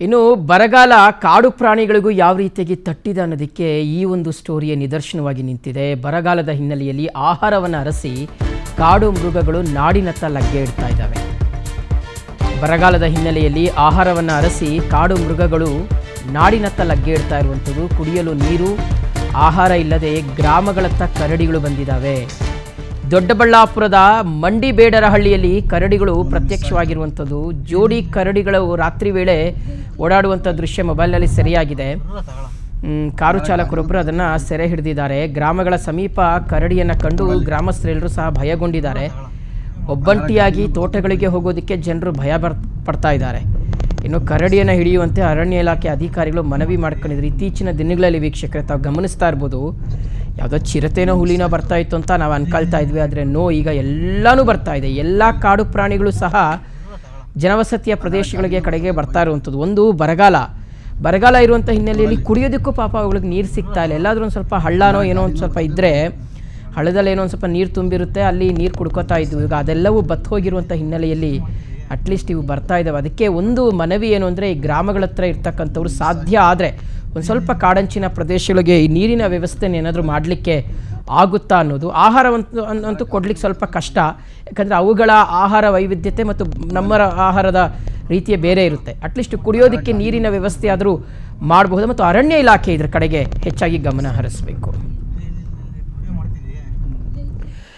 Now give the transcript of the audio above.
ಇನ್ನು ಬರಗಾಲ ಕಾಡು ಪ್ರಾಣಿಗಳಿಗೂ ಯಾವ ರೀತಿಯಾಗಿ ತಟ್ಟಿದೆ ಅನ್ನೋದಕ್ಕೆ ಈ ಒಂದು ಸ್ಟೋರಿಯ ನಿದರ್ಶನವಾಗಿ ನಿಂತಿದೆ. ಬರಗಾಲದ ಹಿನ್ನೆಲೆಯಲ್ಲಿ ಆಹಾರವನ್ನು ಅರಸಿ ಕಾಡು ಮೃಗಗಳು ನಾಡಿನತ್ತ ಲಗ್ಗೆ ಇಡ್ತಾ ಇದ್ದಾವೆ. ಬರಗಾಲದ ಹಿನ್ನೆಲೆಯಲ್ಲಿ ಆಹಾರವನ್ನು ಅರಸಿ ಕಾಡು ಮೃಗಗಳು ನಾಡಿನತ್ತ ಲಗ್ಗೆ ಇಡ್ತಾ ಇರುವಂಥದ್ದು. ಕುಡಿಯಲು ನೀರು, ಆಹಾರ ಇಲ್ಲದೆ ಗ್ರಾಮಗಳತ್ತ ಕರಡಿಗಳು ಬಂದಿದ್ದಾವೆ. ದೊಡ್ಡಬಳ್ಳಾಪುರದ ಮಂಡಿಬೇಡರಹಳ್ಳಿಯಲ್ಲಿ ಕರಡಿಗಳು ಪ್ರತ್ಯಕ್ಷವಾಗಿರುವಂಥದ್ದು. ಜೋಡಿ ಕರಡಿಗಳು ರಾತ್ರಿ ವೇಳೆ ಓಡಾಡುವಂಥ ದೃಶ್ಯ ಮೊಬೈಲ್ನಲ್ಲಿ ಸೆರೆಯಾಗಿದೆ. ಕಾರು ಚಾಲಕರೊಬ್ಬರು ಅದನ್ನು ಸೆರೆ ಹಿಡಿದಿದ್ದಾರೆ. ಗ್ರಾಮಗಳ ಸಮೀಪ ಕರಡಿಯನ್ನು ಕಂಡು ಗ್ರಾಮಸ್ಥರೆಲ್ಲರೂ ಸಹ ಭಯಗೊಂಡಿದ್ದಾರೆ. ಒಬ್ಬಂಟಿಯಾಗಿ ತೋಟಗಳಿಗೆ ಹೋಗೋದಕ್ಕೆ ಜನರು ಭಯ ಪಡ್ತಾ ಇದ್ದಾರೆ. ಇನ್ನು ಕರಡಿಯನ್ನು ಹಿಡಿಯುವಂತೆ ಅರಣ್ಯ ಇಲಾಖೆ ಅಧಿಕಾರಿಗಳು ಮನವಿ ಮಾಡ್ಕೊಂಡಿದ್ರು. ಇತ್ತೀಚಿನ ದಿನಗಳಲ್ಲಿ ವೀಕ್ಷಕರೇ ತಾವು ಗಮನಿಸ್ತಾ ಇರ್ಬೋದು, ಯಾವುದೋ ಚಿರತೆನೋ ಹುಲಿನೋ ಬರ್ತಾ ಇತ್ತು ಅಂತ ನಾವು ಅನ್ಕೊಳ್ತಾ ಇದ್ವಿ. ಆದರೆ ಈಗ ಎಲ್ಲನೂ ಬರ್ತಾ ಇದೆ. ಎಲ್ಲ ಕಾಡು ಪ್ರಾಣಿಗಳು ಸಹ ಜನವಸತಿಯ ಪ್ರದೇಶಗಳಿಗೆ ಕಡೆಗೆ ಬರ್ತಾ ಇರುವಂಥದ್ದು. ಒಂದು ಬರಗಾಲ ಇರುವಂಥ ಹಿನ್ನೆಲೆಯಲ್ಲಿ ಕುಡಿಯೋದಕ್ಕೂ ಪಾಪ ಅವುಗಳಿಗೆ ನೀರು ಸಿಗ್ತಾ ಇಲ್ಲ. ಎಲ್ಲಾದರೂ ಒಂದು ಸ್ವಲ್ಪ ಹಳ್ಳನೋ ಏನೋ ಒಂದು ಸ್ವಲ್ಪ ಇದ್ದರೆ, ಹಳ್ಳದಲ್ಲಿ ಏನೋ ಒಂದು ಸ್ವಲ್ಪ ನೀರು ತುಂಬಿರುತ್ತೆ, ಅಲ್ಲಿ ನೀರು ಕುಡ್ಕೋತಾ ಇದ್ವು. ಈಗ ಅದೆಲ್ಲವೂ ಬತ್ತು ಹೋಗಿರುವಂಥ ಹಿನ್ನೆಲೆಯಲ್ಲಿ ಅಟ್ಲೀಸ್ಟ್ ಇವು ಬರ್ತಾ ಇದ್ದಾವೆ. ಅದಕ್ಕೆ ಒಂದು ಮನವಿ ಏನು ಅಂದರೆ, ಈ ಗ್ರಾಮಗಳ ಹತ್ರ ಇರ್ತಕ್ಕಂಥವ್ರು ಸಾಧ್ಯ ಆದರೆ ಒಂದು ಸ್ವಲ್ಪ ಕಾಡಂಚಿನ ಪ್ರದೇಶಗಳಿಗೆ ಈ ನೀರಿನ ವ್ಯವಸ್ಥೆನ ಏನಾದರೂ ಮಾಡಲಿಕ್ಕೆ ಆಗುತ್ತಾ ಅನ್ನೋದು. ಆಹಾರವಂತೂ ಕೊಡ್ಲಿಕ್ಕೆ ಸ್ವಲ್ಪ ಕಷ್ಟ, ಯಾಕಂದರೆ ಅವುಗಳ ಆಹಾರ ವೈವಿಧ್ಯತೆ ಮತ್ತು ನಮ್ಮ ಆಹಾರದ ರೀತಿಯೇ ಬೇರೆ ಇರುತ್ತೆ. ಅಟ್ಲೀಸ್ಟ್ ಕುಡಿಯೋದಕ್ಕೆ ನೀರಿನ ವ್ಯವಸ್ಥೆ ಆದರೂ ಮಾಡಬಹುದು. ಮತ್ತು ಅರಣ್ಯ ಇಲಾಖೆ ಇದರ ಕಡೆಗೆ ಹೆಚ್ಚಾಗಿ ಗಮನ ಹರಿಸಬೇಕು.